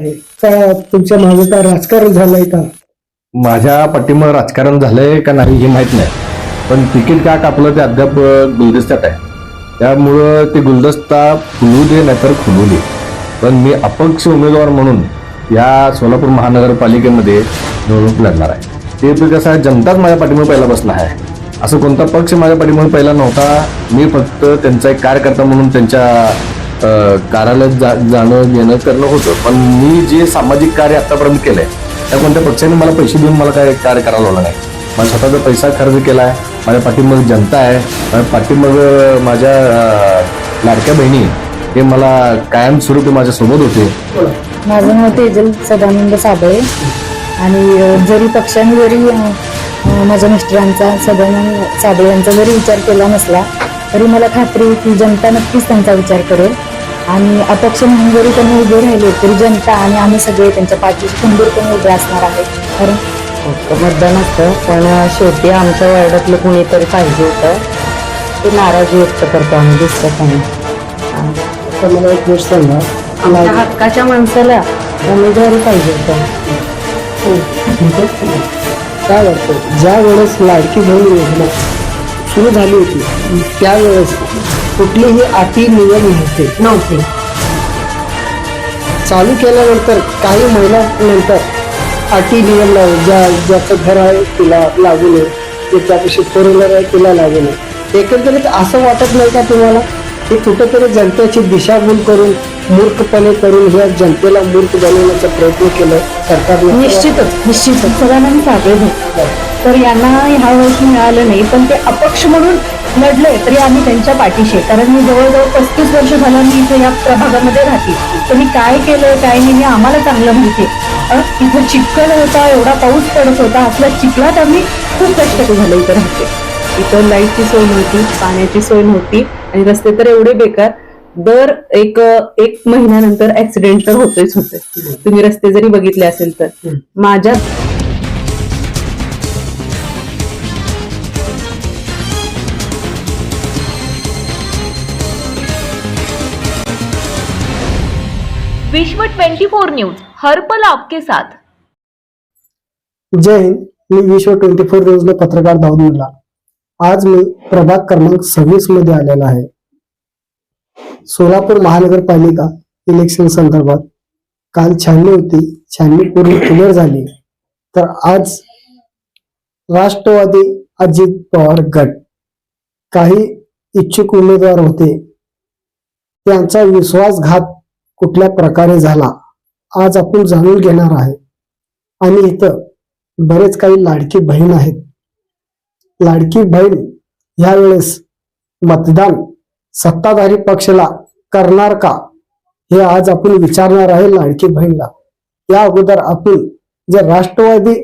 आहे का तुमच्या मागे का राजकारण झालंय का? माझ्या पाठीमागे राजकारण झालंय का नाही हे माहित नाही, पण तिकीट का कापलं ते अद्याप गुलदस्त्यात आहे. त्यामुळं ते गुलदस्ता फुलू दे नाहीतर खुलू दे, पण मी अपक्ष उमेदवार म्हणून या सोलापूर महानगरपालिकेमध्ये निवडणूक लढणार आहे. ते कसं आहे, जनताच माझ्या पाठीमागे पहिला बसला आहे. असं कोणता पक्ष माझ्या पाठीमागे पहिला नव्हता. मी फक्त त्यांचा एक कार्यकर्ता म्हणून त्यांच्या कार्यालयात जाणं येणं करणं होतं. पण मी जे सामाजिक कार्य आतापर्यंत केलंय त्या कोणत्या पक्षाने मला पैसे देऊन मला काय कार्य करायला लावलं नाही. माझा स्वतःचा पैसा खर्च केलाय. माझ्या पाठीमागे जनता आहे. माझ्या पाठीमागे माझ्या लाडक्या बहिणी हे मला कायमस्वरूपी माझ्यासोबत होते. माझं नाव तेजल सदानंद साबळे आणि जरी पक्षाने जरी माझ्या मिस्टरांचा सदानंद साबळे यांचा जरी विचार केला नसला तरी मला खात्री आहे की जनता नक्कीच त्यांचा विचार करेल आणि अपक्ष म्हणून जरी त्यांनी उभे राहिले तरी जनता आणि आम्ही सगळे त्यांच्या पाठीशी खंबीरपणे उभे असणार आहेत. कारण मतदान असतं पण शेवटी आमच्या वार्डातलं कुणीतरी पाहिजे होतं, ते नाराजी व्यक्त करतो आम्ही दिसत नाही. तर मला एक गोष्ट सांगा, आमच्या हक्काच्या माणसाला उमेदवारी पाहिजे होतं. काय वाटतं ज्या वेळेस लाडकी बहीण योजना सुरू झाली होती त्यावेळेस कुठलेही अटी नियम नव्हते. चालू केल्यानंतर काही महिन्यानंतर अटी नियम लावले, ज्याचं घर आहे तिला लागू नये, ज्याच्यापाशी फोर व्हीलर आहे तिला लागू नये. एकंदरीत असं वाटत नाही का तुम्हाला की कुठेतरी जनतेची दिशाभूल करून मूर्खपणे करून ह्या जनतेला मूर्ख बनवण्याचा प्रयत्न केला सरकारने? निश्चितच सदानंद साबळे तर यांना ह्या वर्षी मिळालं नाही, पण ते अपक्ष म्हणून लढले तरी आम्ही त्यांच्या पाठीशी. कारण मी जवळजवळ 35 वर्ष झालं मी इथे या प्रभागामध्ये राहते, तर मी काय केलं काय नाही हे आम्हाला चांगलं माहिती आहे. इथं चिखल होता, एवढा पाऊस पडत होता, असल्या चिखलात आम्ही खूप कष्ट झालं इथं राहते. इथं लाईटची सोय नव्हती, पाण्याची सोय नव्हती आणि रस्ते तर एवढे बेकार, दर एक महिन्यानंतर ऍक्सिडेंट तर होतेच होते. तुम्ही रस्ते जरी बघितले असेल तर माझ्या विश्व 24 न्यूज हर पल आपके साथ. जय हिंद. मी विश्व 24 न्यूजला पत्रकार दाऊद मुल्ला. आज मी प्रभाग क्रमांक 26 मध्ये आलेला आहे. सोलापूर महानगरपालिका इलेक्शन संदर्भात काल छाननी होती, छाननी पूर्ण क्लिअर झाली. तर आज राष्ट्रवादी अजित पवार गट काही इच्छुक उमेदवार होते, त्यांचा विश्वासघात कुठल्या प्रकारे झाला आज आपण जाणून घेणार आहे. आणि इथं बरेच काही लाडकी बहीण आहेत. लाडकी बहीण यावेळेस मतदान सत्ताधारी पक्षाला करणार का हे आज आपण विचारणार आहे लाडकी बहीणला. या अगोदर आपण जे राष्ट्रवादी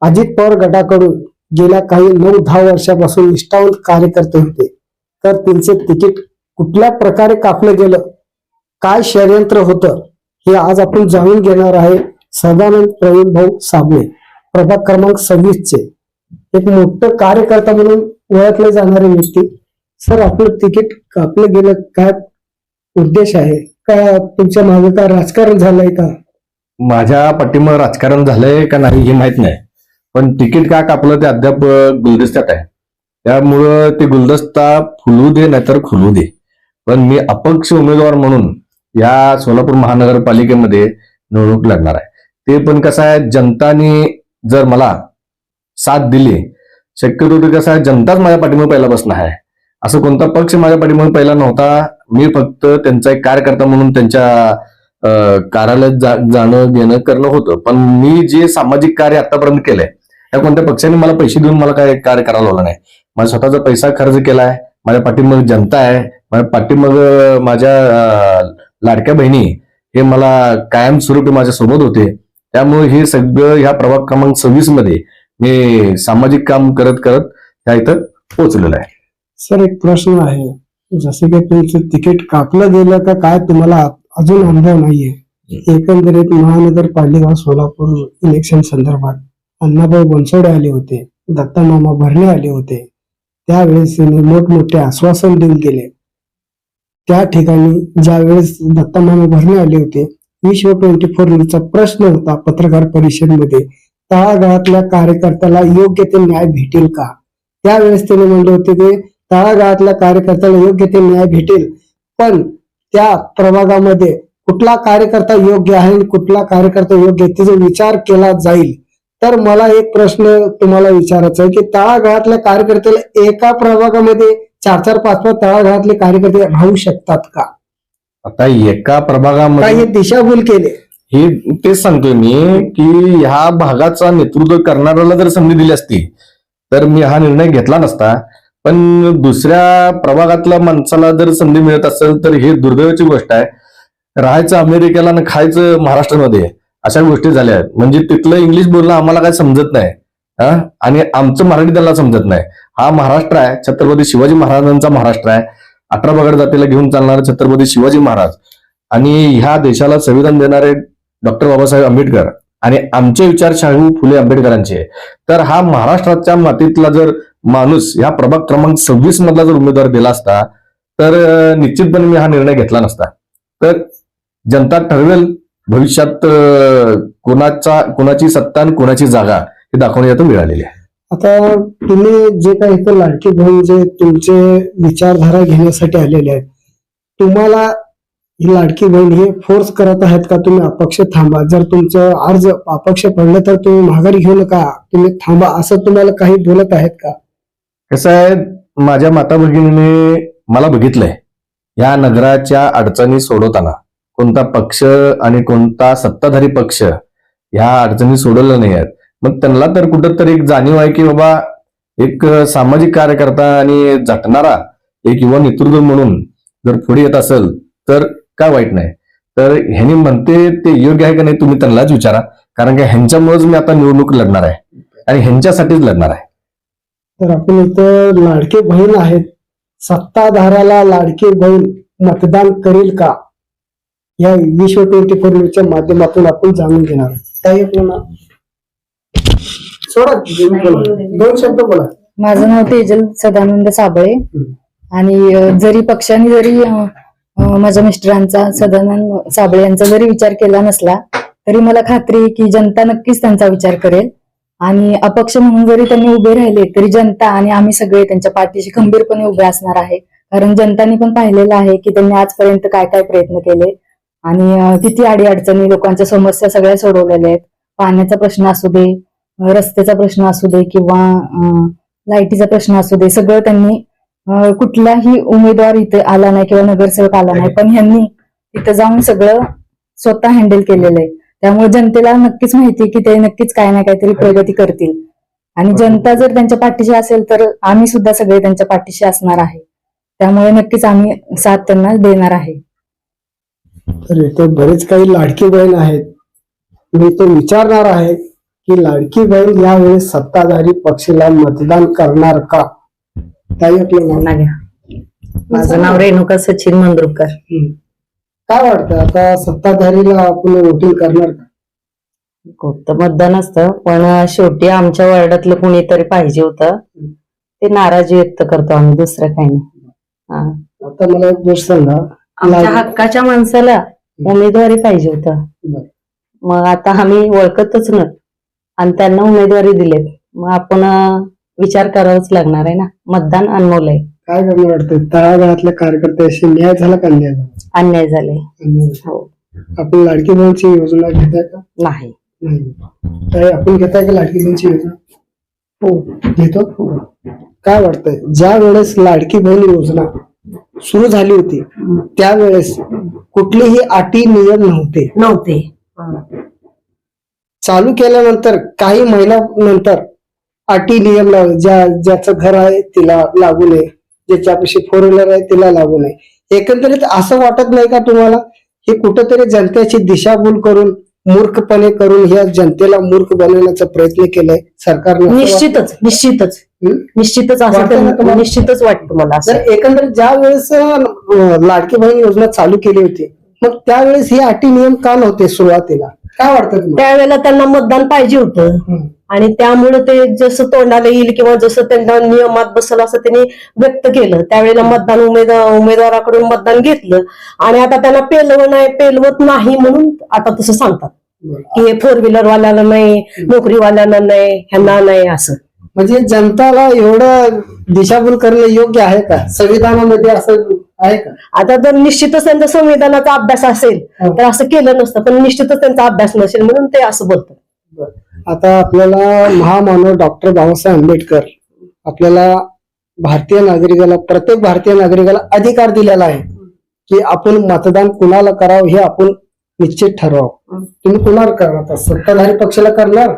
अजित पवार गटाकडून गेल्या काही 9-10 वर्षापासून निष्ठावंत कार्यकर्ते होते, तर त्यांचे तिकीट कुठल्या प्रकारे कापलं गेलं, काय षडयंत्र होतं हे आज आपण जाणून घेणार आहे. सदानंद प्रवीण भाऊ साबळे प्रभाग क्रमांक 26 चे एक मोठं कार्यकर्ता म्हणून ओळखले जाणारे व्यक्ती. सर, आपलं तिकीट कापलं गेलं, काय उद्देश आहे का? तुमच्या मागे का राजकारण झालंय का? माझ्या पाठीमागे राजकारण झालंय का नाही हे माहित नाही, पण तिकीट का कापलं ते अद्याप गुलदस्त्यात आहे. त्यामुळं ते गुलदस्ता फुलू दे नाहीतर खुलू दे, पण मी अपक्ष उमेदवार म्हणून या सोलापूर महानगरपालिकेमध्ये निवडणूक लढणार आहे. ते पण कसं आहे, जनताने जर मला साथ दिली, शक्यतो ते कसं आहे, जनताच माझ्या पाठीमागे पहिला बसला आहे. असं कोणता पक्ष माझ्या पाठीमागे पहिला नव्हता. मी फक्त त्यांचा एक कार्यकर्ता म्हणून त्यांच्या कार्यालयात जाणं येणं करणं होतं. पण मी जे सामाजिक कार्य आतापर्यंत केलंय त्या कोणत्या पक्षाने मला पैसे देऊन मला काय कार्य करायला लावलं नाही. माझा स्वतःचा पैसा खर्च केलाय. माझ्या पाठीमागे जनता आहे. माझ्या पाठीमागे माझ्या लाडक्या बहिणी हे मला कायमस्वरूपी माझ्यासोबत होते. त्यामुळे हे सगळं ह्या प्रभाग क्रमांक 26 मध्ये मी सामाजिक काम करत करत ह्या इथं पोहोचलेलं आहे. सर, एक प्रश्न आहे, जसे की तुमचं तिकीट कापलं गेलं का काय तुम्हाला अजून अनुभव नाहीये. एकंदरीत महानगरपालिका सोलापूर इलेक्शन संदर्भात अण्णाभाऊ बनसोडे आले होते, दत्ता मामा भरणे आले होते. त्यावेळेस त्यांनी मोठमोठे आश्वासन देऊन गेले. त्या ठिकाणी ज्या वेळेस दत्ता मामा भरणे आले होते विश्व 24 न्यूजचा प्रश्न होता पत्रकार परिषदेमध्ये, तळागाळातल्या कार्यकर्त्याला योग्य ते न्याय भेटेल का? त्यावेळेस त्याने म्हणले होते ते तळागाळातल्या कार्यकर्त्याला योग्य ते न्याय भेटेल, पण त्या प्रभागामध्ये कुठला कार्यकर्ता योग्य आहे आणि कुठला कार्यकर्ता योग्य आहे त्याचा विचार केला जाईल. तर मला एक प्रश्न तुम्हाला विचारायचा आहे की तळागाळातल्या कार्यकर्त्याला एका प्रभागामध्ये 4-4, 5-5 तळागाळातले कार्यकर्ते राहू शकतात का? आता एका काय प्रभागामध्ये हे दिशाभूल केले? हे तेच सांगतोय मी की ह्या भागाचा नेतृत्व करणाऱ्याला जर संधी दिली असती तर मी हा निर्णय घेतला नसता. पण दुसऱ्या प्रभागातल्या माणसाला जर संधी मिळत असेल तर हे दुर्दैवाची गोष्ट आहे. राहायचं अमेरिकेला आणि खायचं महाराष्ट्रामध्ये, अशा गोष्टी झाल्या आहेत. म्हणजे तिथलं इंग्लिश बोलणं आम्हाला काय समजत नाही आणि आमचं मराठी त्यांना समजत नाही. हा महाराष्ट्र आहे, छत्रपती शिवाजी महाराजांचा महाराष्ट्र आहे. 18 पगड जातीला घेऊन चालणारे छत्रपती शिवाजी महाराज आणि ह्या देशाला संविधान देणारे डॉक्टर बाबासाहेब आंबेडकर आणि आमचे विचार शाहू फुले आंबेडकरांचे. तर हा महाराष्ट्राच्या मातीतला जर माणूस ह्या प्रभाग क्रमांक 26 मधला जर उमेदवार दिला असता तर निश्चितपणे मी हा निर्णय घेतला नसता. तर जनता ठरवेल भविष्यात कोणाची सत्ता आणि कोणाची जागा हे दाखवण्यात मिळालेली आहे. आता तुम्ही जे काही इथं लाडकी बहीण जे तुमचे विचारधारा घेण्यासाठी आलेले आहेत, तुम्हाला ही लाडकी बहीण हे फोर्स करत आहेत का तुम्ही अपक्ष थांबा, जर तुमचं अर्ज अपक्ष पडलं तर तुम्ही माघारी घेऊ नका, तुम्ही थांबा, असं तुम्हाला काही बोलत आहेत का? कसं आहे, माझ्या माता भगिनीने मला बघितलंय या नगराच्या अडचणी सोडवताना कोणता पक्ष आणि कोणता सत्ताधारी पक्ष ह्या अडचणी सोडवल्या नाही आहेत. मग त्यांना तर कुठंतरी एक जाणीव आहे की बाबा एक सामाजिक कार्यकर्ता आणि झटणारा एक युवा नेतृत्व म्हणून जर पुढे येत असेल तर काय वाईट नाही. तर ह्यांनी म्हणते ते योग्य आहे का नाही तुम्ही त्यांनाच विचारा, कारण की ह्यांच्यामुळेच मी आता निवडणूक लढणार आहे आणि ह्यांच्यासाठीच लढणार आहे. तर आपण इथं लाडकी बहीण आहेत, सत्ताधाराला लाडकी बहीण मतदान करेल का या विश्व 24 न्यूजच्या माध्यमातून आपण जाणून घेणार आहोत. काही आपल्याला सोडा, दोन शब्द बोला. माझं नाव तेजल सदानंद साबळे आणि जरी पक्षाने जरी माझ्या मिस्टरांचा सदानंद साबळे यांचा जरी विचार केला नसला तरी मला खात्री आहे की जनता नक्कीच त्यांचा विचार करेल आणि अपक्ष म्हणून जरी त्यांनी उभे राहिले तरी जनता आणि आम्ही सगळे त्यांच्या पाठीशी खंबीरपणे उभे असणार आहे. कारण जनतांनी पण पाहिलेलं आहे की त्यांनी आजपर्यंत काय काय प्रयत्न केले आणि किती अडीअडचणी लोकांच्या समस्या सगळ्या सोडवलेल्या आहेत. पाण्याचा प्रश्न असू दे, रस्त्याचा प्रश्न असू दे किंवा लाईटीचा प्रश्न असू दे, सगळं त्यांनी कुठलाही उमेदवार इथे आला नाही किंवा नगरसेवक आला नाही, पण ह्यांनी तिथं जाऊन सगळं स्वतः हँडल केलेलं आहे. त्यामुळे जनतेला नक्कीच माहिती आहे की ते नक्कीच काय ना काहीतरी प्रगती करतील आणि जनता जर त्यांच्या पाठीशी असेल तर आम्ही सुद्धा सगळे त्यांच्या पाठीशी असणार आहे. त्यामुळे नक्कीच आम्ही साथ त्यांना देणार आहे. तर इथं बरेच काही लाडकी बहीण आहेत. मी तो विचारणार आहे की लाडकी बहीण यावेळेस सत्ताधारी पक्षाला मतदान करणार का? काही आपलं माझं नाव रेणुका सचिन मंद्रुकर. काय वाटतं, आता सत्ताधारीला आपण वोटिंग करणार का? होतं मतदान असतं, पण शेवटी आमच्या वार्डातलं कुणीतरी पाहिजे होतं, ते नाराजी व्यक्त करतो आम्ही, दुसरं काही नाही. आता मला एक गोष्ट सांगा, आमच्या हक्काच्या माणसाला उमेदवारी पाहिजे होतं. मग आता आम्ही ओळखतच नाही आणि त्यांना उमेदवारी दिलेत, मग आपण विचार करावाच लागणार आहे ना. मतदान अनमोल आहे. काय करणार वाटतं, तळागाळातल्या कार्यकर्त्याशी न्याय झाला का अन्याय झाला? अन्याय झाले. हो. आपण लाडकी बहीणची योजना घेताय का? नाही. काय आपण घेताय का लाडकी बहीणची योजना? हो, घेतो. काय वाटतंय, ज्या वेळेस लाडकी बहीण योजना सुरू झाली होती त्यावेळेस कुठलेही अटी नियम नव्हते. चालू केल्यानंतर काही महिन्यानंतर अटी नियम लावले, ज्याचं घर आहे तिला लागू नये, ज्याच्यापाशी 4 व्हीलर आहे तिला लागू नये. एकंदरीत असं वाटत नाही का तुम्हाला हे कुठंतरी जनतेची दिशाभूल करून मूर्खपणे करून ह्या जनतेला मूर्ख बनवण्याचा प्रयत्न केलाय सरकारने? निश्चितच असं निश्चितच वाटतं मला. तर एकंदरीत ज्या वेळेस लाडकी बहीण योजना चालू केली होती मग त्यावेळेस हे अटी नियम का नव्हते सुरुवातीला? काय वाटतं तुम्हाला? त्यावेळेला त्यांना मतदान पाहिजे होतं हम्म. आणि त्यामुळे ते जसं तोंडाला येईल किंवा जसं त्यांना नियमात बसल असं त्यांनी व्यक्त केलं. त्यावेळेला मतदान उमेदवाराकडून मतदान घेतलं आणि आता त्यांना पेलवत नाही म्हणून आता तसं सांगतात की हे फोर व्हीलर वाल्याला नाही, नोकरीवाल्यांना नाही, ह्यांना नाही असं. म्हणजे जनताला एवढं दिशाभूल करणं योग्य आहे का? संविधानामध्ये असं आहे का? आता जर निश्चितच त्यांचा संविधानाचा अभ्यास असेल तर असं केलं नसतं, पण निश्चितच त्यांचा अभ्यास नसेल म्हणून ते असं बोलतात. आता आपल्याला महामानव डॉक्टर बाबासाहेब आंबेडकर आपल्याला प्रत्येक भारतीय नागरिकाला अधिकार दिलेला आहे की आपण मतदान कुणाला करावं हे आपण निश्चित ठरवावं. तुम्ही कुणाला करणार? सत्ताधारी पक्षाला करणार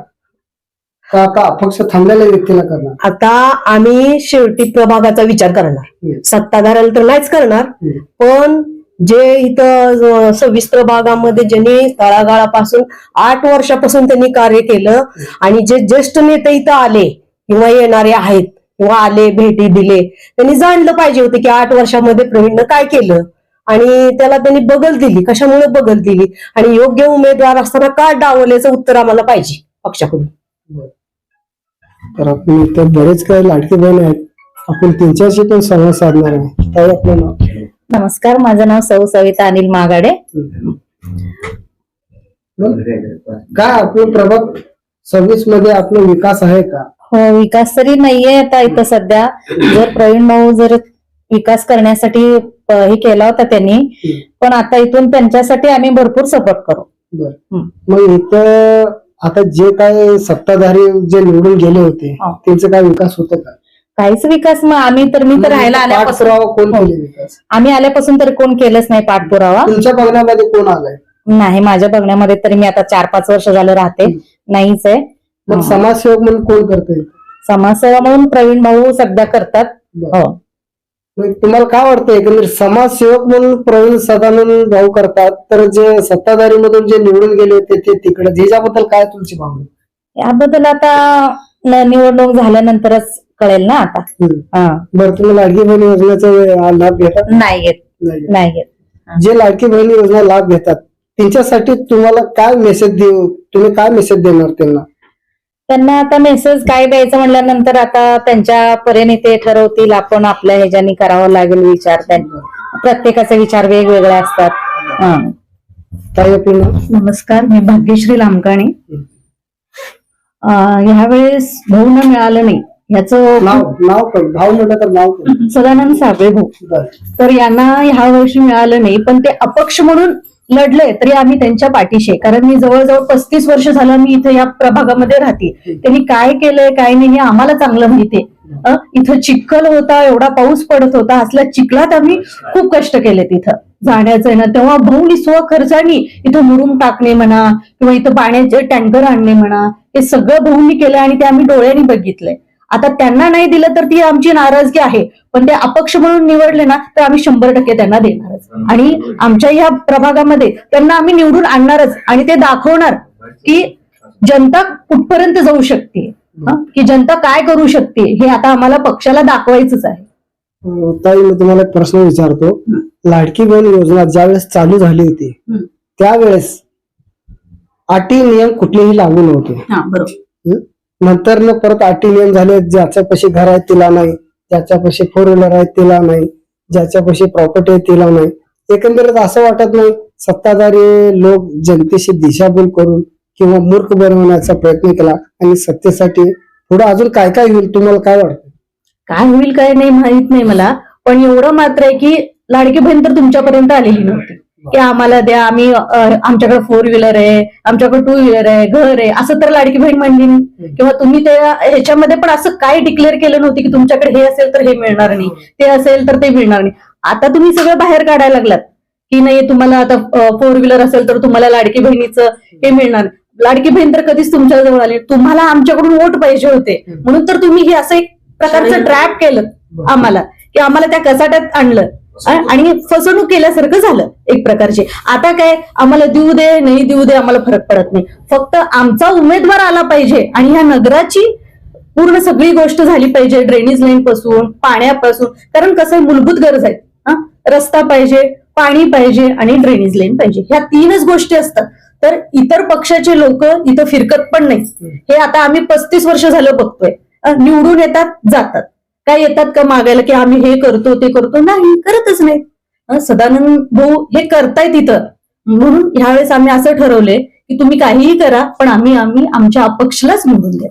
का अपक्ष थांबलेल्या व्यक्तीला करणार? आता आम्ही शेवटी प्रभागाचा विचार करणार, सत्ताधाऱ्याला तर नाहीच करणार, पण जे इथं 26 प्रभागामध्ये ज्यांनी तळागाळापासून 8 वर्षापासून त्यांनी कार्य केलं आणि जे ज्येष्ठ नेते इथं आले किंवा येणारे आहेत किंवा आले, भेटी दिले, त्यांनी जाणलं पाहिजे होते की 8 वर्षामध्ये प्रवीणनं काय केलं आणि त्याला त्यांनी बगल दिली. कशामुळे बगल दिली आणि योग्य उमेदवार असताना काय डावल्याचं उत्तर आम्हाला पाहिजे पक्षाकडून. तर आपण इथं बरेच काही लाडकी बहीण आहेत, आपण त्यांच्याशी पण संवाद साधणार आहे. काय आपलं नाव? नमस्कार, माझं नाव सौ सविता अनिल मागाडे. काय आपलं प्रभाग 26 मध्ये आपला विकास आहे का? हो, विकास तरी नाहीये आता इथं सध्या. जर प्रवीण भाऊ जर विकास करण्यासाठी हे केला होता त्यांनी, पण आता इथून त्यांच्यासाठी आम्ही भरपूर सपोर्ट करू. मग इथं आता जे काय सत्ताधारी जे निवडून गेले होते त्यांचा काय विकास होतो का? काहीच विकास मग मी तर राहायला आल्यापासून पाठपुरावा कोण केले विकास? आम्ही आल्यापासून तर कोण केलंच नाही पाठपुरावा. तुमच्या बघण्यामध्ये कोण आलाय? नाही, माझ्या बघण्यामध्ये तरी मी आता 4-5 वर्ष झालं राहते, नाहीच आहे. मग समाजसेवक म्हणून कोण करतोय? समाजसेवा म्हणून प्रवीण भाऊ सध्या करतात. हो. मग तुम्हाला काय वाटतं एकंदरीत समाजसेवक म्हणून प्रवीण सदानंद भाऊ करतात, तर जे सत्ताधारी मधून जे निवडून गेले होते ते तिकडे, ह्याच्याबद्दल काय तुमची भावना? याबद्दल आता निवडणूक झाल्यानंतरच कळेल ना आता. बरं, तुम्ही लाडकी बहीण योजनेचा लाभ घेतात? नाही घेत. जे लाडकी बहीण योजना लाभ घेतात त्यांच्यासाठी तुम्हाला काय मेसेज तुम्ही काय मेसेज देणार त्यांना आता मेसेज काय द्यायचं म्हणल्यानंतर आता त्यांच्या परीने ते ठरवतील. आपण आपल्या ह्याच्यानी करावं लागेल विचार. प्रत्येकाचे विचार वेगवेगळे असतात. काय आपलं? नमस्कार, मी भाग्यश्री लामकाणे. ह्यावेळेस भाऊ न मिळालं नाही याचं नाव भाऊ म्हटलं तर नाव सदानंद साबळे भाऊ. तर यांना ह्या वर्षी मिळालं नाही, पण ते अपक्ष म्हणून लढले तरी आम्ही त्यांच्या पाठीशी आहे. कारण मी जवळजवळ 35 वर्ष झालं मी इथं या प्रभागामध्ये राहते. त्यांनी काय केलंय काय नाही हे आम्हाला चांगलं माहितीये. इथं चिखल होता, एवढा पाऊस पडत होता, असल्या चिखलात आम्ही खूप कष्ट केले तिथं जाण्याचं आहे ना. तेव्हा भाऊनी स्वखर्चानी इथं मुरुम टाकणे म्हणा किंवा इथं पाण्याचे टँकर आणणे म्हणा, हे सगळं भाऊंनी केलं आणि ते आम्ही डोळ्यांनी बघितलंय. आता त्यांना नाही दिलं तर ती आमची नाराजगी आहे, पण ते अपक्ष म्हणून निवडले ना तर आम्ही 100% त्यांना देणारच आणि आमच्या या प्रभागामध्ये त्यांना आम्ही निवडून आणणारच आणि ते दाखवणार की जनता कुठपर्यंत जाऊ शकते, की जनता काय करू शकते, हे आता आम्हाला पक्षाला दाखवायचंच आहे. ताई, मी तुम्हाला एक प्रश्न विचारतो. लाडकी बहीण योजना ज्यावेळेस चालू झाली होती त्यावेळेस अटी नियम कुठलेही लागू नव्हते. नंतर परत अटी नियम झाले, ज्याच्यापाशी घर आहे तिला नाही, ज्याच्यापाशी 4 व्हीलर आहे तिला नाही, ज्याच्यापाशी प्रॉपर्टी आहे तिला नाही. एकंदरीत असं वाटत नाही सत्ताधारी लोक जनतेशी दिशाभूल करून किंवा मूर्ख बनवण्याचा प्रयत्न केला आणि सत्तेसाठी पुढे अजून काय काय होईल? तुम्हाला काय वाटतं? काय होईल काय नाही माहित नाही मला, पण एवढं मात्र आहे की लाडकी बहीण तर तुमच्यापर्यंत आलेली नव्हती की आम्हाला द्या, आम्ही आमच्याकडे 4 व्हीलर आहे, आमच्याकडे 2 व्हीलर आहे, घर आहे, असं तर लाडकी बहीण म्हणली. किंवा तुम्ही त्या ह्याच्यामध्ये पण असं काय डिक्लेअर केलं नव्हतं की तुमच्याकडे हे असेल तर हे मिळणार नाही, ते असेल तर ते मिळणार नाही. आता तुम्ही सगळं बाहेर काढायला लागलात की नाही, तुम्हाला आता 4 व्हीलर असेल तर तुम्हाला लाडकी बहिणीचं हे मिळणार. लाडकी बहीण तर कधीच तुमच्या जवळ आली, तुम्हाला आमच्याकडून वोट पाहिजे होते म्हणून तर तुम्ही हे असं एक प्रकारचं ट्रॅप केलं आम्हाला, की आम्हाला त्या कसाट्यात आणलं आणि फसवणूक केल्यासारखं झालं एक प्रकारची. आता काय, आम्हाला देऊ दे नाही देऊ दे आम्हाला फरक पडत नाही, फक्त आमचा उमेदवार आला पाहिजे आणि ह्या नगराची पूर्ण सगळी गोष्ट झाली पाहिजे, ड्रेनेज लाईन पासून पाण्यापासून. कारण कसं आहे, मूलभूत गरज आहे. रस्ता पाहिजे, पाणी पाहिजे आणि ड्रेनेज लाईन पाहिजे, ह्या 3च गोष्टी असतात. तर इतर पक्षाचे लोक इथं फिरकत पण नाही. हे आता आम्ही 35 वर्ष झालं बघतोय. निवडून येतात जातात, काय येतात का मागायला की आम्ही हे करतो ते करतो, नाही करतच नाही. सदानंद भाऊ हे करतायत इथं, म्हणून ह्यावेळेस आम्ही असं ठरवलंय की तुम्ही काहीही करा पण आम्ही आमच्या अपक्षलाच निवडून द्या.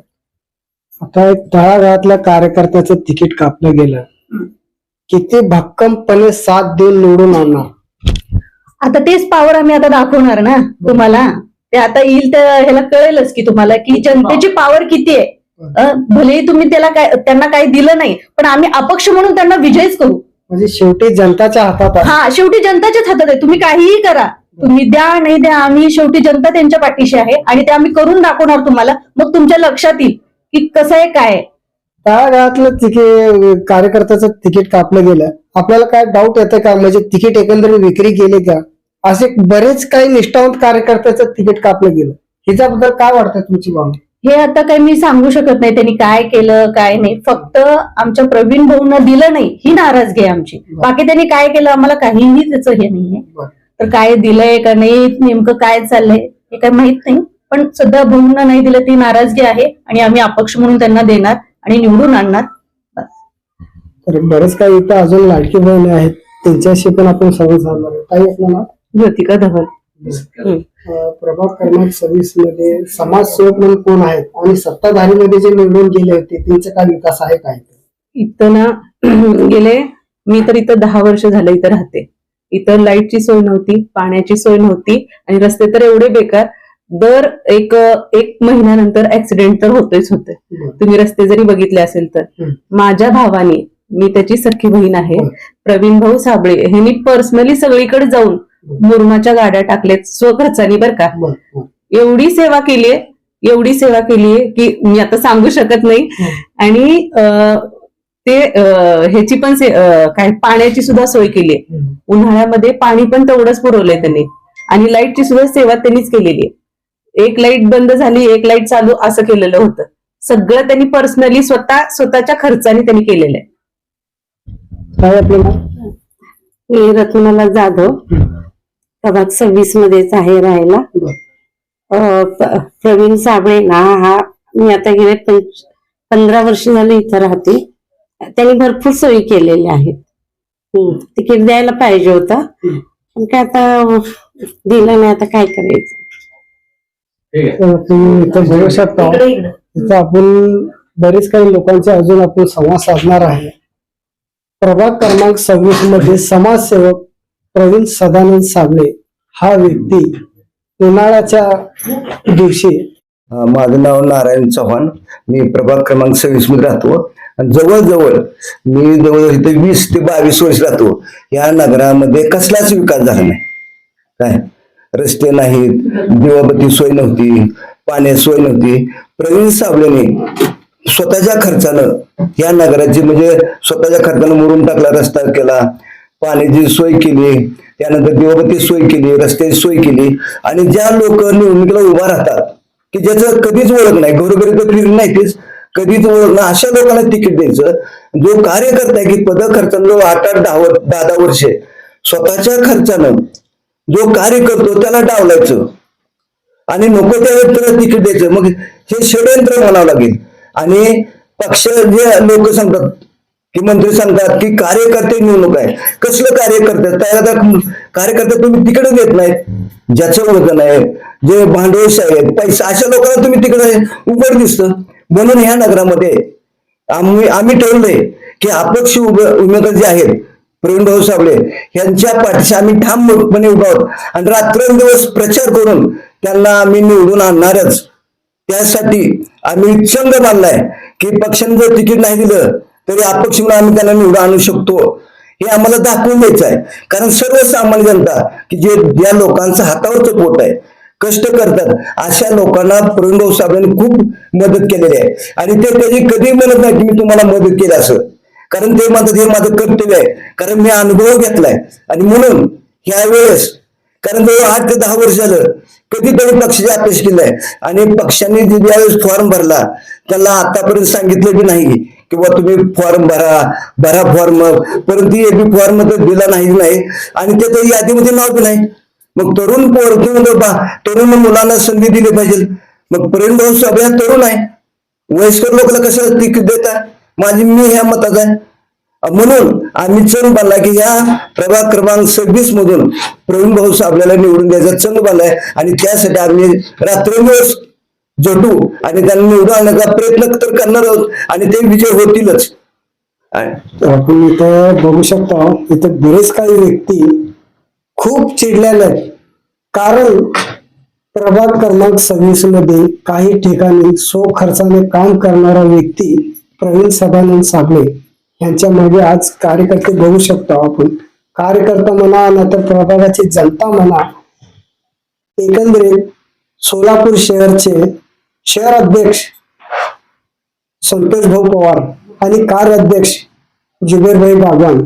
आता एक तळागाळातल्या कार्यकर्त्याचं तिकीट कापलं गेलं, किती भक्कमपणे साथ देऊन निवडून आणणार. आता तेच पॉवर आम्ही आता दाखवणार ना तुम्हाला. ते आता येईल तर ह्याला कळेलच की तुम्हाला की जनतेची पॉवर किती आहे. भलेही तुम्ही त्यांना काही दिलं नाही पण आम्ही अपक्ष म्हणून त्यांना विजयच करू. म्हणजे शेवटी जनताच्या हातात आहे. हा, शेवटी जनताच्याच हातात आहे. तुम्ही काहीही करा, तुम्ही द्या नाही द्या, आम्ही शेवटी जनता त्यांच्या पाठीशी आहे आणि ते आम्ही करून दाखवणार तुम्हाला. मग तुमच्या लक्षात येईल की कसं आहे काय आहे. तळागाळातलं तिकीट कार्यकर्त्याचं तिकीट कापलं गेलं, आपल्याला काय डाऊट येतं का म्हणजे तिकीट एकंदरीत विक्री केली का? असे बरेच काही निष्ठावंत कार्यकर्त्याचं तिकीट कापलं गेलं, ह्याच्याबद्दल काय वाटतं तुमची भावना? हे आता काही मी सांगू शकत नाही त्यांनी काय केलं काय नाही. फक्त आमच्या प्रवीण भाऊंना दिलं नाही ही नाराजगी आहे आमची. बाकी त्यांनी काय केलं आम्हाला काहीही त्याचं हे नाहीये. तर काय दिलंय का नाही, नेमकं काय चाललंय हे काही माहित नाही. पण सध्या भाऊंना नाही दिलं ती नाराजगी आहे आणि आम्ही अपक्ष म्हणून त्यांना देणार आणि निवडून आणणार. तर बरेच काही इथं अजून लाडकी बहिणी आहेत, त्यांच्याशी पण आपण संवाद साधणार आहे. काही आपल्याला ज्योतिका धवन. प्रभाग क्रमांक 26 मध्ये समाजसेवक म्हणून कोण आहेत आणि सत्ताधारीमध्ये जे निवडून गेले होते त्यांचा काय विकास आहे काय? इथं ना गेले, मी तर इथं 10 वर्ष झालं इथं राहते. इथं लाईटची सोय नव्हती, पाण्याची सोय नव्हती आणि रस्ते तर एवढे बेकार. दर एक महिन्यानंतर ऍक्सिडेंट तर होतच होते. तुम्ही रस्ते जरी बघितले असेल तर. माझ्या भावाने, मी त्याची सख्खी बहीण आहे, प्रवीण भाऊ साबळे, ह्यांनी पर्सनली सगळीकडे जाऊन मुरुमाच्या गाड्या टाकल्यात स्वखर्चानी बरं का. एवढी सेवा केलीये की मी आता सांगू शकत नाही. आणि ते ह्याची पण काय पाण्याची सुद्धा सोय केलीये. उन्हाळ्यामध्ये पाणी पण तेवढंच पुरवलंय त्यांनी आणि लाईटची सुद्धा सेवा त्यांनीच केलेली आहे. एक लाईट बंद झाली, एक लाईट चालू असं केलेलं होतं. सगळं त्यांनी पर्सनली स्वतःच्या खर्चाने त्यांनी केलेलं आहे. काय आपल्याला? मी रत्नमाला जाधव, प्रभाग 26 मध्येच आहे राहायला. प्रवीण साबळे ना, हा मी आता गेले 15 वर्ष झाले इथं राहते. त्यांनी भरपूर सोयी केलेल्या आहेत. तिकीट द्यायला पाहिजे होतं पण काय आता दिलं नाही, आता काय करायचं. तुम्ही इथं बघू शकता, इथं आपण बरेच काही लोकांचे अजून आपण संवाद साधणार आहे. प्रभाग क्रमांक 26 मध्ये समाजसेवक प्रवीण सदानंद साबळे हा व्यक्ती उन्हाळ्याच्या दिवशी. माझं नाव नारायण चव्हाण, मी प्रभाग क्रमांक 26 मध्ये राहतो आणि जवळजवळ इथे 20 ते 22 वर्ष राहतो. या नगरामध्ये कसलाच विकास झाला नाही. काय रस्ते नाहीत, दिवाबत्ती सोय नव्हती, पाण्याची सोय नव्हती. प्रवीण साबळेने स्वतःच्या खर्चानं या नगराची म्हणजे स्वतःच्या खर्चानं मुरुम टाकला, रस्ता केला, पाण्याची सोय केली, त्यानंतर दिवाबत्ती सोय केली, रस्त्याची सोय केली. आणि ज्या लोक निवडणुकीला उभा राहतात की ज्याचं कधीच ओळख नाही, घरोघरी तर फिरून नाही, तेच कधीच ओळख नाही, अशा लोकांना तिकीट द्यायचं. जो कार्यकर्ता आहे की पद खर्चानं जो 8-10 वर्षे स्वतःच्या खर्चानं जो कार्य करतो त्याला डावलायचं आणि नको त्या व्यक्तीला तिकीट द्यायचं. मग हे षडयंत्र म्हणावं लागेल. आणि पक्ष जे लोक सांगतात की मंत्री सांगतात की कार्यकर्ते निवडणूक आहे, कसलं कार्यकर्ते? त्या कार्यकर्ते तुम्ही तिकीट देत नाहीत. ज्याचं वजन आहे, जे भांडवलशाही आहेत, पैसा, अशा लोकांना तुम्ही तिकडे उघड दिसतं. म्हणून ह्या नगरामध्ये आम्ही ठरवलंय की अपक्ष उमेदवार जे आहेत प्रवीण भाऊ साबळे यांच्या पाठीशी आम्ही ठामपणे उभा आहोत आणि रात्रंदिवस प्रचार करून त्यांना आम्ही निवडून आणणारच. त्यासाठी आम्ही चंग बांधलाय की पक्षाने जर तिकीट नाही दिलं तरी अपक्ष म्हणून आम्ही त्यांना निवडून आणू शकतो, हे आम्हाला दाखवून द्यायचं आहे. कारण सर्वसामान्य जनता की जे ज्या लोकांचं हातावरचं पोट आहे, कष्ट करतात, अशा लोकांना प्रवीण भाऊ साबळेंनी खूप मदत केलेली आहे. आणि ते त्याची कधी म्हणत नाही की मी तुम्हाला मदत केली असं, कारण ते म्हणतात हे माझं कर्तव्य आहे, कारण मी अनुभव घेतलाय. आणि म्हणून ह्या वेळेस, कारण जवळ 8 ते 10 वर्ष झालं कधीतरी पक्षाची अपेक्षा केलाय आणि पक्षाने ज्यावेळेस फॉर्म भरला त्याला आतापर्यंत सांगितलं की नाही की बा तुम्ही फॉर्म भरा फॉर्म, परंतु एबी फॉर्म तर दिला नाही आणि त्याच्या यादीमध्ये नाव बी नाही. मग तरुण तरुण मुलांना संधी दिली पाहिजे. मग प्रवीण भाऊ साबळे तरुण आहे, वयस्कर लोकांना कसं तिकीट देतात? मी ह्या मतात आहे. म्हणून आम्ही चंग बांधला की या प्रभाग क्रमांक 26 मधून प्रवीण भाऊ साबळेला निवडून द्यायचा चंग बांधलाय आणि त्यासाठी आम्ही रात्रंदिवस झटू आणि त्यांना निवडून आणण्याचा प्रयत्न तर करणार आहोत आणि ते विजय होतीलच. आपण इथं बघू शकतो, इथं बरेच काही व्यक्ती खूप चिडलेले आहेत. कारण प्रभाग क्रमांक 26 मध्ये काही ठिकाणी खर्चाने काम करणारा व्यक्ती प्रवीण सदानंद साबळे यांच्या मागे आज कार्यकर्ते बघू शकतो आपण. कार्यकर्ता म्हणा नाहीतर प्रभागाची जनता म्हणा, एकंदरीत सोलापूर शहरचे शहर अध्यक्ष संतोष भाऊ पवार आणि कार्याध्यक्ष जुबेरभाई बागवान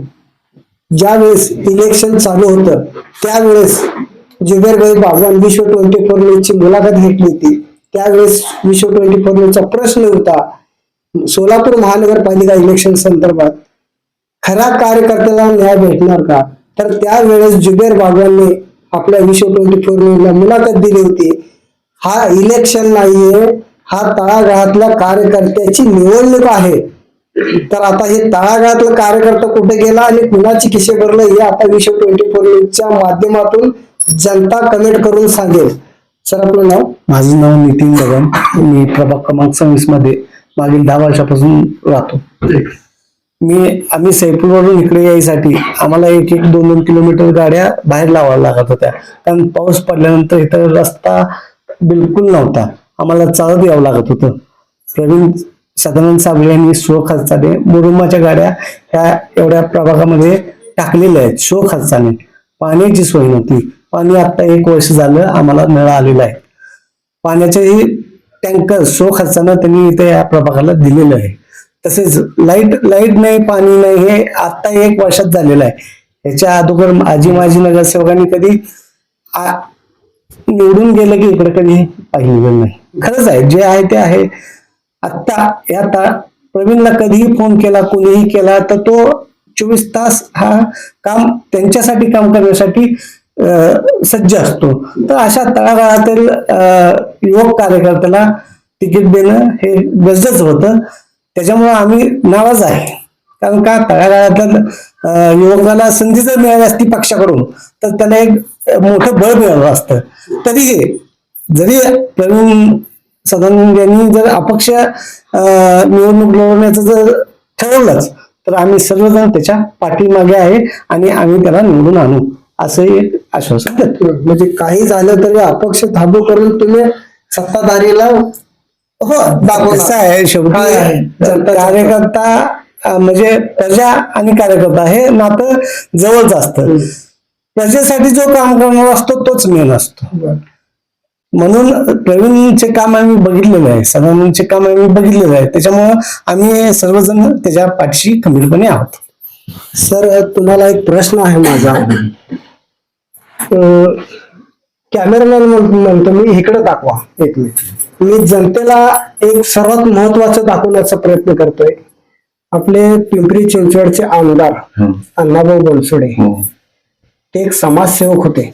ज्यावेळेस इलेक्शन चालू होतं त्यावेळेस जुबेरभाई बागवान विश्व 24 न्यूजची मुलाखत घेतली होती. त्यावेळेस विश्व 24 न्यूजचा प्रश्न होता सोलापूर महानगरपालिका इलेक्शन संदर्भात खऱ्या कार्यकर्त्याला न्याय भेटणार का? तर त्यावेळेस जुबेर बागवानने आपल्या विश्व 24 न्यूजला मुलाखत दिली होती. हा इलेक्शन नाहीये, हा तळागाळातल्या कार्यकर्त्याची निवडणूक आहे. तर आता हे तळागाळातला कार्यकर्ता कुठे गेला आणि कुणाची खिशे भरलं हे आता विश्व 24 न्यूजच्या माध्यमातून जनता कमेंट करून सांगेल. सर आपलं नाव? माझं नाव नितीन गगन. मी प्रभाग क्रमांक 26 मध्ये मागील 10 वर्षापासून राहतो. आम्ही सैपूरवरून इकडे यायसाठी आम्हाला 1-2 किलोमीटर गाड्या बाहेर लावायला लागत होत्या, कारण पाऊस पडल्यानंतर इथं रस्ता बिलकुल नव्हता, आम्हाला चालत यावं लागत होतं. प्रवीण सदानंद साबळे यांनी स्वखर्चाने मुरुमाच्या गाड्या ह्या एवढ्या प्रभागामध्ये टाकलेल्या आहेत. स्वखर्चाने पाण्याची सोय नव्हती. पाणी आता 1 वर्ष झालं आम्हाला नळ आलेलं आहे. पाण्याचेही टँकर स्वखर्चानं त्यांनी इथे या प्रभागाला दिलेलं आहे. तसेच लाईट नाही, पाणी नाही, हे आता 1 वर्षात झालेलं आहे. याच्या अगोदर माजी नगरसेवकांनी कधी निवडून गेलं की इकडे कधी पाहिलेलं नाही. खरंच आहे, जे आहे ते आहे. आता या प्रवीणला कधीही फोन केला, कोणीही केला तर तो 24 तास हा काम त्यांच्यासाठी काम करण्यासाठी सज्ज असतो. तर अशा तळागाळातील युवक कार्यकर्त्याला तिकीट देणं हे गरजेचं होतं. त्याच्यामुळे आम्ही नाराज आहे, कारण का तळागाळातल्या युवकाला संधी जर मिळाली असती पक्षाकडून तर त्याला एक मोठं बळ मिळालं असतं. तरी जरी प्रवीण सदानंद यांनी जर अपक्ष निवडणूक लढवण्याचं जर ठरवलंच तर आम्ही सर्वजण त्याच्या पाठीमागे आहे आणि आम्ही त्याला निवडून आणू असं एक आश्वासन देतो. म्हणजे काही झालं तरी अपक्ष थांबू करून तुम्ही सत्ताधारीला कसं आहे, शेवटी कार्यकर्ता म्हणजे प्रजा आणि कार्यकर्ता हे नातं जवळच असतं. प्रजेसाठी जो काम करणार असतो तोच मेन असतो. म्हणून प्रवीणचे काम आम्ही बघितलेलं आहे, सदानंदचे काम आम्ही बघितलेलं आहे. त्याच्यामुळं आम्ही सर्वजण त्याच्या पाठीशी खंबीरपणे आहोत. सर तुम्हाला एक प्रश्न आहे माझा. कॅमेरामॅन म्हणतो मी इकडे दाखवा एक मिनिट. मी जनतेला एक सर्वात महत्वाचं दाखवण्याचा प्रयत्न करतोय. आपले पिंपरी चिंचवडचे आमदार अण्णाभाऊ बनसोडे ते एक समाजसेवक होते.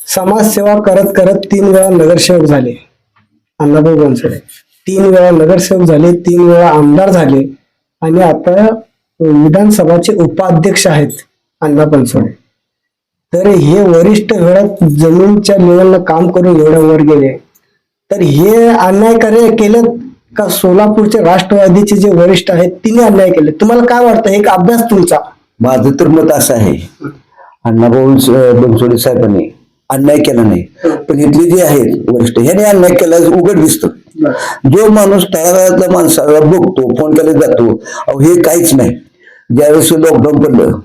समाजसेवा करत करत 3 वेळा नगरसेवक झाले अण्णाभाऊ बनसोडे. 3 वेळा नगरसेवक झाले, 3 वेळा आमदार झाले आणि आता विधानसभाचे उपाध्यक्ष आहेत अण्णा बनसोडे. तर हे वरिष्ठ घरात जमीनच्या लेवलला काम करून एवढ्या वर गेले, तर हे अन्याय केलं का सोलापूरचे राष्ट्रवादीचे जे वरिष्ठ आहेत तिने अन्याय केले? तुम्हाला काय वाटतं, एक अभ्यास तुमचा? माझं तर मत असं आहे, अण्णाभाऊ बनसोडे साहेबांनी अन्याय केला नाही, पण इथले जे आहेत वरिष्ठ ह्याने अन्याय केला उघड दिसतो. जो माणूस तळागाळातल्या माणसाला बघतो, फोन केला जातो, हे काहीच नाही. ज्यावेळेस लॉकडाऊन पडलं,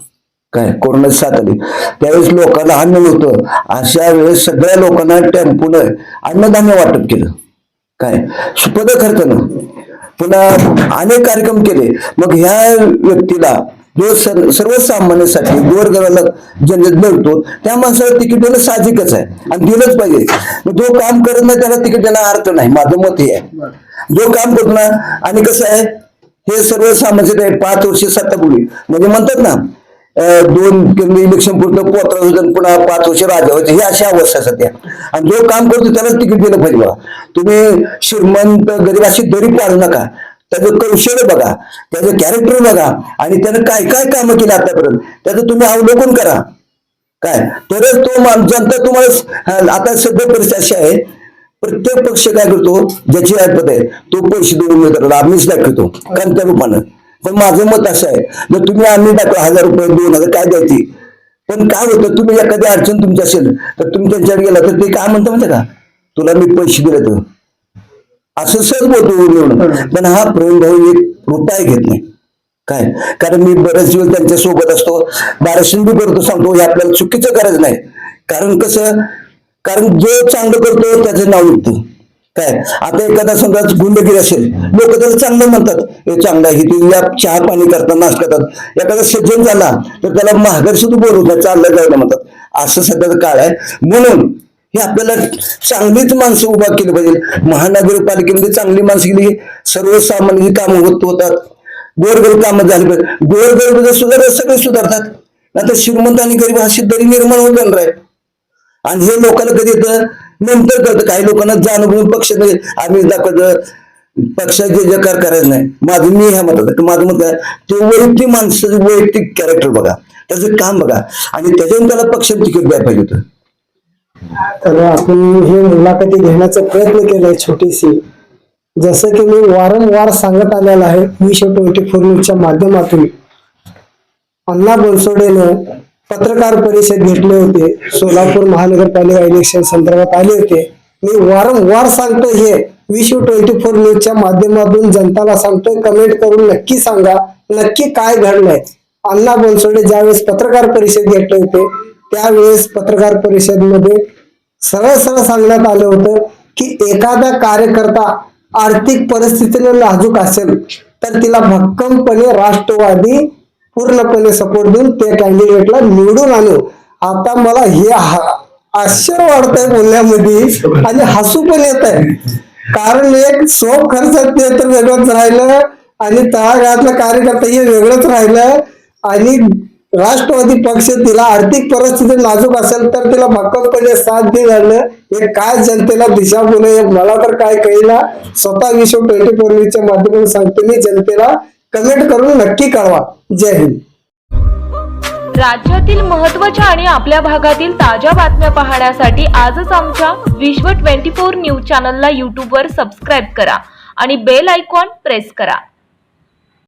काय कोरोनाची साथ आली, त्यावेळेस लोकांना अन्न नव्हतं. अशा वेळेस सगळ्या लोकांना टेम्पोनं अन्नधान्य वाटप केलं, काय पद खर्चानं, पुन्हा अनेक कार्यक्रम केले. मग ह्या व्यक्तीला जो सर्वसामान्यांसाठी गोरगराला जनतेत मिळतो त्या माणसाला तिकीट देणं साहजिकच आहे आणि दिलंच पाहिजे. मग जो काम करत नाही त्याला तिकीट देणं अर्थ नाही, माझं मत हे आहे. जो काम करतो ना, आणि कसं आहे हे सर्वसामान्य 5 वर्ष सत्तापूर्वी म्हणजे म्हणतात ना 2 इलेक्शन पुरतं 15 वर्ष पुन्हा 5 वर्ष राजा व्हायचं, ही अशी अवस्था सध्या. आणि जो काम करतो त्यालाच तिकीट दिलं पाहिजे बघा. तुम्ही श्रीमंत गरीब अशी दरी पाडू नका. त्याचं कौशल्य बघा, त्याचं कॅरेक्टर बघा, आणि त्यानं काय काय कामं केली आतापर्यंत त्याचं तुम्ही अवलोकन करा. काय तरच तो जनता तुम्हाला. आता सध्या परिस्थिती अशी आहे, प्रत्येक पक्ष काय करतो, ज्याची ऐपत आहे तो पैसे देऊन उमेदवाराला आम्हीच दाखवतो कारण त्या रूपानं. पण माझं मत असं आहे, जर तुम्ही आम्ही दाखवा 1000 रुपये 2000 काय द्यायची, पण काय होतं, तुम्ही एखादी अडचण तुमची असेल तर तुम्ही त्यांच्याकडे गेला तर ते काय म्हणतं माहिती का, तुला मी पैसे दिले तर असं सहज बोलतो निवडून. पण हा प्रवीण भाऊ 1 रुपया घेत नाही. काय कारण मी बरेच दिवस त्यांच्या सोबत असतो, डायरेक्शन बी करतो, सांगतो हे आपल्याला चुकीचं करायचं नाही. कारण कसं, कारण जो चांगलं करतो त्याचं नाव निघतं. काय आता एखादा समजा गुंडगिरी असेल, लोक त्याला चांगलं म्हणतात, हे चांगलं आहे, ते चहा पाणी करतात, नाश्ता करतात. एखादा सज्जन झाला तर त्याला महागारी सुद्धा बोलवतात, चाललं जायला म्हणतात. असं सध्याचा काळ आहे. म्हणून हे आपल्याला चांगलीच माणसं उभा केली पाहिजे. महानगरपालिकेमध्ये चांगली माणसं गेली, सर्वसामान्य कामं होतात, गोरगरीब कामं झाली पाहिजे. गोरगरीब सुधारत सगळे सुधारतात. आता श्रीमंत आणि गरीब अशी दरी निर्माण होत जाणार आहे. आणि हे लोकांना कधी येतं नंतर कळतं. काही लोकांना जाणून पक्ष आम्ही दाखवत पक्षाचे जकार करायचं नाही. मी ह्या मतात माझं मत आहे, ते वैयक्तिक माणसाचं वैयक्तिक कॅरेक्टर बघा, त्याचं काम बघा, आणि त्याच्यातून त्याला पक्षाला तिकीट द्यायला पाहिजे होतं. तर आपण ही मुलाखती घेण्याचा प्रयत्न केलाय छोटीशी. जसं की मी वारंवार सांगत आलेला आहे, विश्व24 न्यूजच्या माध्यमातून अण्णा बनसोडेने पत्रकार परिषद घेतले होते, सोलापूर महानगरपालिका इलेक्शन संदर्भात आले होते. मी वारंवार सांगतो, हे विश्व24 न्यूजच्या माध्यमातून जनताला सांगतोय, कमेंट करून नक्की सांगा नक्की काय घडलंय. अण्णा बनसोडे ज्यावेळेस पत्रकार परिषद घेतले होते त्यावेळेस पत्रकार परिषदेमध्ये सरळ सरळ सांगण्यात आलं होतं की एखादा कार्यकर्ता आर्थिक परिस्थितीने नाजूक असेल तर तिला भक्कमपणे राष्ट्रवादी पूर्णपणे सपोर्ट देऊन त्या कॅन्डिडेटला निवडून आणू. आता मला हे आश्चर्य वाटतंय बोलण्यामध्ये आणि हसू पण येत आहे. कारण एक सोप खर्चात ते तर वेगळंच राहिलं आणि तळागाळातला कार्यकर्ता हे वेगळंच राहिलं. आणि राष्ट्रवादी पक्ष तिला आर्थिक परिस्थिती नाजूक असेल तर तिला भक्कमपणे साथ देणं, हे काय जनतेला दिशाभूल आहे मला तर काय कळेना. स्वतः विश्व24 न्यूजच्या माध्यमातून सांगतो मी, जनतेला कमेंट करून नक्की कळवा. जय हिंद. राज्यातील महत्त्वाच्या आणि आपल्या भागातील ताज्या बातम्या पाहण्यासाठी आजच आमच्या विश्व 24 न्यूज चॅनलला यूट्यूबवर सबस्क्राईब करा आणि बेल आयकॉन प्रेस करा.